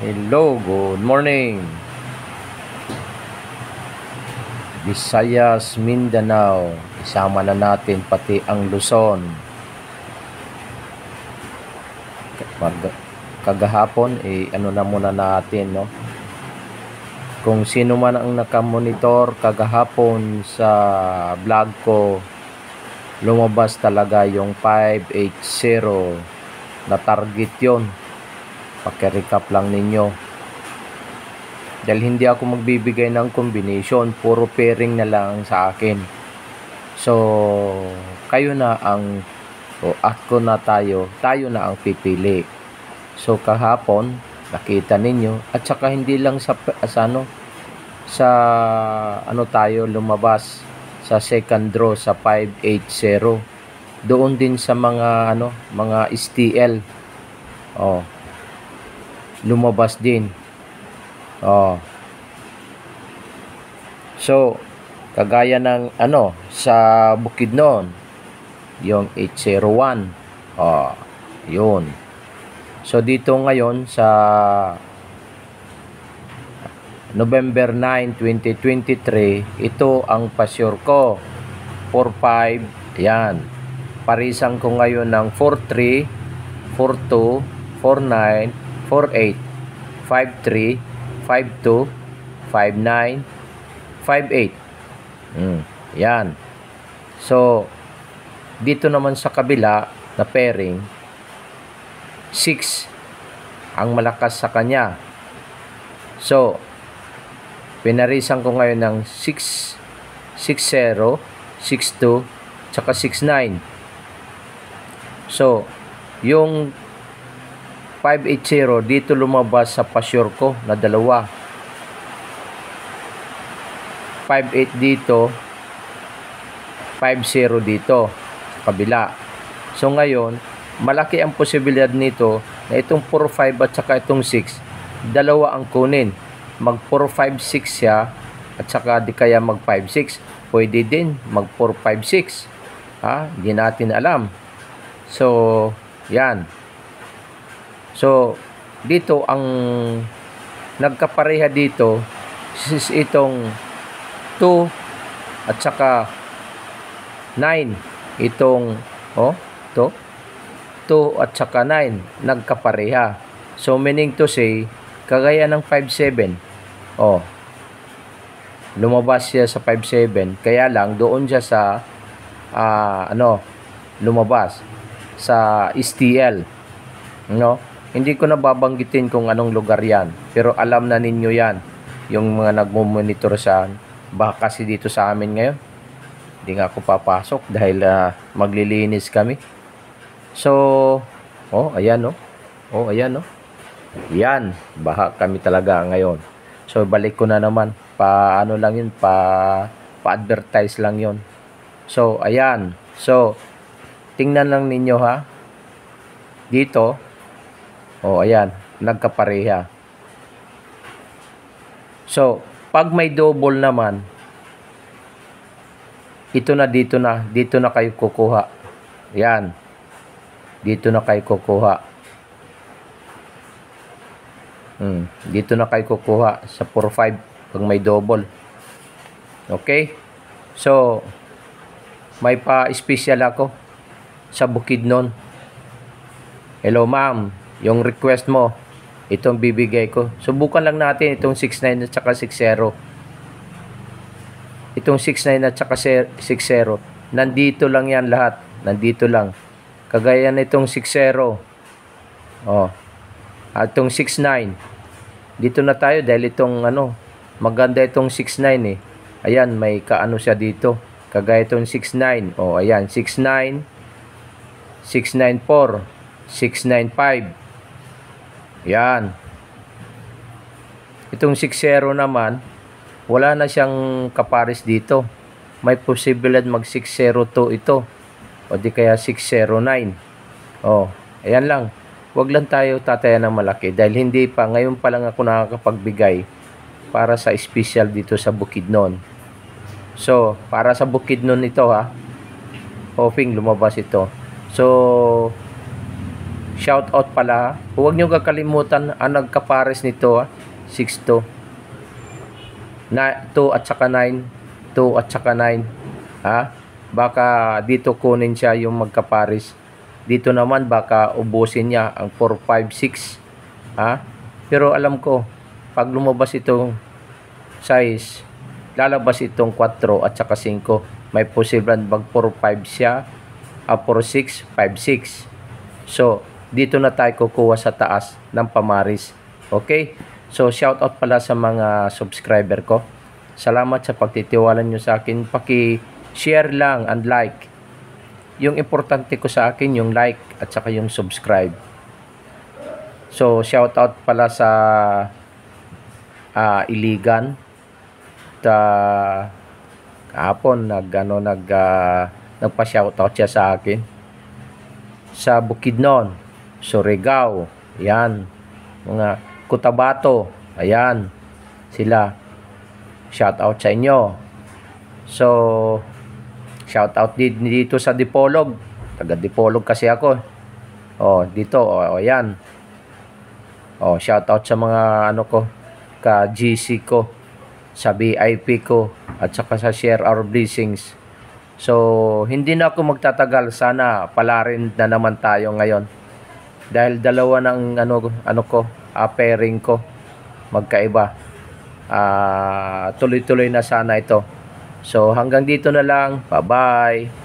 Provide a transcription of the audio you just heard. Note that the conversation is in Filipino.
Hello, good morning. Visayas, Mindanao. Isama na natin pati ang Luzon. Kagahapon, ano na muna natin, no? Kung sino man ang nakamonitor kagahapon sa vlog ko, lumabas talaga yung 580 na target yon. Paki-recap lang ninyo. Dahil hindi ako magbibigay ng combination, puro pairing na lang sa akin. So, kayo na ang ako na tayo na ang pipili. So, kahapon, nakita ninyo, at saka hindi lang sa tayo lumabas sa second draw sa 580. Doon din sa mga STL. Lumabas din. So, kagaya ng sa Bukidnon, yung 801. Yun. So, dito ngayon sa November 9, 2023, ito ang pasure ko. 45, yan. Parisang ko ngayon ng 43, 42, 49, 48, 53, 52, 59, 58. Yan. So, dito naman sa kabila na pairing, 6 ang malakas sa kanya. So, pinarisan ko ngayon ng 6, 60, 62, tsaka 69. So, yung 580 dito lumabas sa pasure ko na dalawa. 58 dito, 50 dito sa kabila. So ngayon, malaki ang posibilidad nito na itong 45 at saka itong 6, dalawa ang kunin. Mag 456 siya at saka di kaya mag 56. Pwede din mag 456. Hindi natin alam. So, yan. So, dito ang nagkapareha dito is itong 2 at saka 9. Itong 2 at saka 9 nagkapareha. So, meaning to say, kagaya ng 57. Lumabas siya sa 57. Kaya lang, doon siya sa lumabas sa STL. Hindi ko na babanggitin kung anong lugar yan. Pero alam na ninyo yan. Yung mga nagmumonitor sa baka kasi dito sa amin ngayon. Hindi nga ako papasok dahil maglilinis kami. So, ayan ayan yan, baha kami talaga ngayon. So, balik ko na naman. Pa-advertise lang yon. So, ayan. So, tingnan lang ninyo Dito, ayan, nagkapareha. So, pag may double naman, dito na kayo kukuha. Yan. Dito na kayo kukuha. Dito na kayo kukuha sa 4-5 pag may double. Okay? So, may pa-special ako sa Bukidnon. Hello ma'am, yung request mo, itong bibigay ko. Subukan lang natin itong 69 at saka 60. Itong 69 at saka 60. Nandito lang yan lahat. Nandito lang. Kagaya nitong 60. At itong 69. Dito na tayo dahil itong maganda itong 69 Ayan, may kaano siya dito. Kagaya itong 69. Ayan, 69, 694, 695. Yan. Itong 60 naman, wala na siyang kapares dito. May posibilidad mag 602 ito. O di kaya 609. Ayan lang. Huwag lang tayo tataya ng malaki dahil hindi pa, ngayon pa lang ako nakakapagbigay para sa special dito sa Bukidnon. So, para sa Bukidnon ito hoping lumabas ito. So, shout out pala. Huwag nyo kakalimutan ang nagkapares nito, 6-2. 2 at saka 9. 2 at saka 9. Ha? Baka dito kunin siya yung magkapares. Dito naman baka ubusin niya ang 4, 5, 6. Ha? Pero alam ko, pag lumabas itong size, lalabas itong 4 at saka 5. May posible mag 4, 5 siya. 4, 6, 5, 6. So, dito na tayo kukuha sa taas ng pamaris. Okay? So, shout out pala sa mga subscriber ko. Salamat sa pagtitiwala nyo sa akin. Paki-share lang and like. Yung importante ko sa akin, yung like at saka yung subscribe. So, shout out pala sa Iligan. Kahapon nagpa-shoutout siya sa akin. Sa Bukidnon, Surigao, ayan. Mga Cotabato, ayan. Sila. Shoutout sa inyo. So, shoutout dito sa Dipolog. Taga Dipolog kasi ako. Dito, ayan. Shoutout sa mga ka GC ko, sa VIP ko, at saka sa Share Our Blessings. So, hindi na ako magtatagal. Sana pala rin na naman tayo ngayon. Dahil dalawa ng pairing ko magkaiba. Tuloy-tuloy na sana ito. So, hanggang dito na lang. Bye-bye.